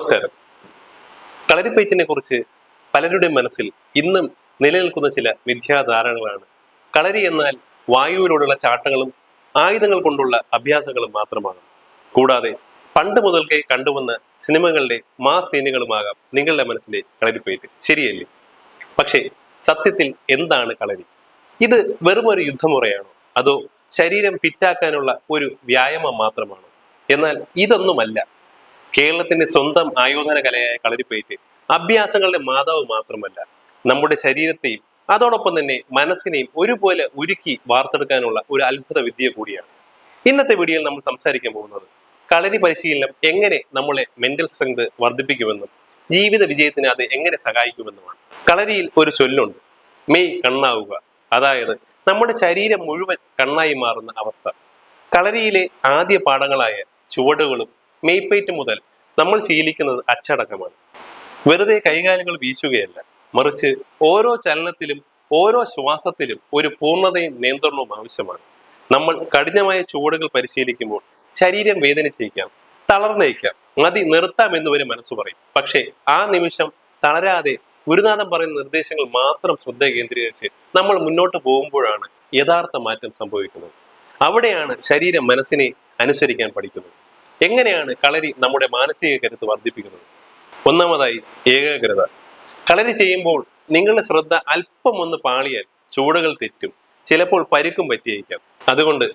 നമസ്കാരം. കളരിപ്പയറ്റിനെ കുറിച്ച് പലരുടെ മനസ്സിൽ ഇന്നും നിലനിൽക്കുന്ന ചില മിഥ്യാധാരണകളാണ്. കളരി എന്നാൽ വായുവിലൂടെയുള്ള ചാട്ടങ്ങളും ആയുധങ്ങൾ കൊണ്ടുള്ള അഭ്യാസങ്ങളും മാത്രമാണ്. കൂടാതെ പണ്ട് മുതൽക്കേ കണ്ടുവന്ന സിനിമകളുടെ മാസ് സീനുകളുമാകാം നിങ്ങളുടെ മനസ്സിലെ കളരിപ്പയറ്റ്. ശരിയല്ലേ? പക്ഷേ സത്യത്തിൽ എന്താണ് കളരി? ഇത് വെറും ഒരു യുദ്ധമുറയാണോ, അതോ ശരീരം ഫിറ്റാക്കാനുള്ള ഒരു വ്യായാമം മാത്രമാണോ? എന്നാൽ ഇതൊന്നുമല്ല. കേരളത്തിന്റെ സ്വന്തം ആയോധന കലയായ കളരിപ്പയറ്റ് അഭ്യാസങ്ങളുടെ മാതാവ് മാത്രമല്ല, നമ്മുടെ ശരീരത്തെയും അതോടൊപ്പം തന്നെ മനസ്സിനെയും ഒരുപോലെ ഉരുക്കി വാർത്തെടുക്കാനുള്ള ഒരു അത്ഭുത വിദ്യ കൂടിയാണ്. ഇന്നത്തെ വീഡിയോയിൽ നമ്മൾ സംസാരിക്കാൻ പോകുന്നത് കളരി പരിശീലനം എങ്ങനെ നമ്മളെ മെന്റൽ സ്ട്രെങ്ത് വർദ്ധിപ്പിക്കുമെന്നും ജീവിത വിജയത്തിന് അത് എങ്ങനെ സഹായിക്കുമെന്നുമാണ്. കളരിയിൽ ഒരു ചൊല്ലുണ്ട്, മെയ് കണ്ണാവുക. അതായത് നമ്മുടെ ശരീരം മുഴുവൻ കണ്ണായി മാറുന്ന അവസ്ഥ. കളരിയിലെ ആദ്യ പാഠങ്ങളായ ചുവടുകളും മെയ്പ്പേറ്റ് മുതൽ നമ്മൾ ശീലിക്കുന്നത് അച്ചടക്കമാണ്. വെറുതെ കൈകാലുകൾ വീശുകയല്ല, മറിച്ച് ഓരോ ചലനത്തിലും ഓരോ ശ്വാസത്തിലും ഒരു പൂർണ്ണതയും നിയന്ത്രണവും ആവശ്യമാണ്. നമ്മൾ കഠിനമായ ചുവടുകൾ പരിശീലിക്കുമ്പോൾ ശരീരം വേദനിച്ചേക്കാം, തളർന്നേക്കാം, മതി നിർത്താം എന്ന് വരെ മനസ്സ് പറയും. പക്ഷേ ആ നിമിഷം തളരാതെ ഗുരുനാഥൻ പറയുന്ന നിർദ്ദേശങ്ങൾ മാത്രം ശ്രദ്ധ കേന്ദ്രീകരിച്ച് നമ്മൾ മുന്നോട്ട് പോകുമ്പോഴാണ് യഥാർത്ഥ മാറ്റം സംഭവിക്കുന്നത്. അവിടെയാണ് ശരീരം മനസ്സിനെ അനുസരിക്കാൻ പഠിക്കുന്നത്. എങ്ങനെയാണ് കളരി നമ്മുടെ മാനസിക കരുത്ത് വർദ്ധിപ്പിക്കുന്നത്? ഒന്നാമതായി ഏകാഗ്രത. കളരി ചെയ്യുമ്പോൾ നിങ്ങളുടെ ശ്രദ്ധ അല്പം ഒന്ന് പാളിയാൽ ചുവടുകൾ തെറ്റും, ചിലപ്പോൾ പരിക്കും പറ്റിയേക്കാം. അതുകൊണ്ട്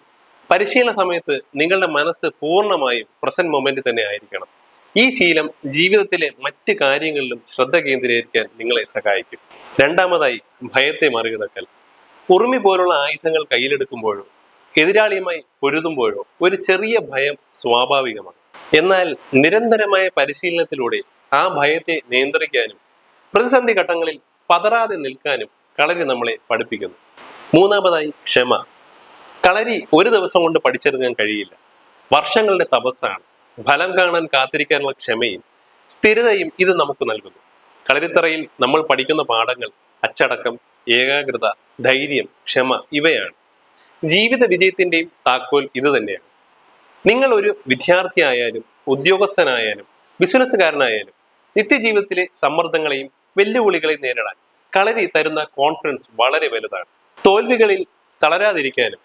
പരിശീലന സമയത്ത് നിങ്ങളുടെ മനസ്സ് പൂർണ്ണമായും പ്രസന്റ് മൊമെന്റ് തന്നെ ആയിരിക്കണം. ഈ ശീലം ജീവിതത്തിലെ മറ്റ് കാര്യങ്ങളിലും ശ്രദ്ധ കേന്ദ്രീകരിക്കാൻ നിങ്ങളെ സഹായിക്കും. രണ്ടാമതായി ഭയത്തെ മറികടക്കൽ. ഉറുമി പോലുള്ള ആയുധങ്ങൾ കയ്യിലെടുക്കുമ്പോഴോ എതിരാളിയുമായി പൊരുതുമ്പോഴോ ഒരു ചെറിയ ഭയം സ്വാഭാവികമാണ്. എന്നാൽ നിരന്തരമായ പരിശീലനത്തിലൂടെ ആ ഭയത്തെ നിയന്ത്രിക്കാനും പ്രതിസന്ധി ഘട്ടങ്ങളിൽ പതറാതെ നിൽക്കാനും കളരി നമ്മളെ പഠിപ്പിക്കുന്നു. മൂന്നാമതായി ക്ഷമ. കളരി ഒരു ദിവസം കൊണ്ട് പഠിച്ചെടുക്കാൻ കഴിയില്ല, വർഷങ്ങളുടെ തപസ്സാണ്. ഫലം കാണാൻ കാത്തിരിക്കാനുള്ള ക്ഷമയും സ്ഥിരതയും ഇത് നമുക്ക് നൽകുന്നു. കളരിത്തറയിൽ നമ്മൾ പഠിക്കുന്ന പാഠങ്ങൾ അച്ചടക്കം, ഏകാഗ്രത, ധൈര്യം, ക്ഷമ ഇവയാണ്. ജീവിത വിജയത്തിന്റെയും താക്കോൽ ഇത് തന്നെയാണ്. നിങ്ങൾ ഒരു വിദ്യാർത്ഥിയായാലും ഉദ്യോഗസ്ഥനായാലും ബിസിനസ്സുകാരനായാലും നിത്യജീവിതത്തിലെ സമ്മർദ്ദങ്ങളെയും വെല്ലുവിളികളെയും നേരിടാൻ കളരി തരുന്ന കോൺഫിഡൻസ് വളരെ വലുതാണ്. തോൽവികളിൽ തളരാതിരിക്കാനും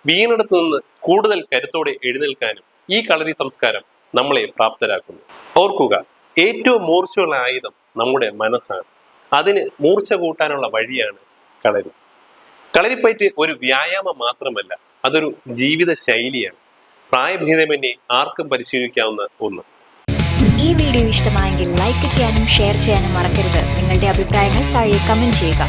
വീണിടത്തു നിന്ന് കൂടുതൽ കരുത്തോടെ എഴുന്നേൽക്കാനും ഈ കളരി സംസ്കാരം നമ്മളെ പ്രാപ്തരാക്കുന്നു. ഓർക്കുക, ഏറ്റവും മൂർച്ചയുള്ള ആയുധം നമ്മുടെ മനസ്സാണ്. അതിന് മൂർച്ച കൂട്ടാനുള്ള വഴിയാണ് കളരി. കളരിപ്പയറ്റ് ഒരു വ്യായാമം മാത്രമല്ല, അതൊരു ജീവിത ശൈലിയാണ്. പ്രായഭേദമന്യേ ആർക്കും പരിശീലിക്കാവുന്ന ഒന്ന്. ഈ വീഡിയോ ഇഷ്ടമായെങ്കിൽ ലൈക്ക് ചെയ്യാനും ഷെയർ ചെയ്യാനും മറക്കരുത്. നിങ്ങളുടെ അഭിപ്രായങ്ങൾ താഴെ കമന്റ് ചെയ്യുക.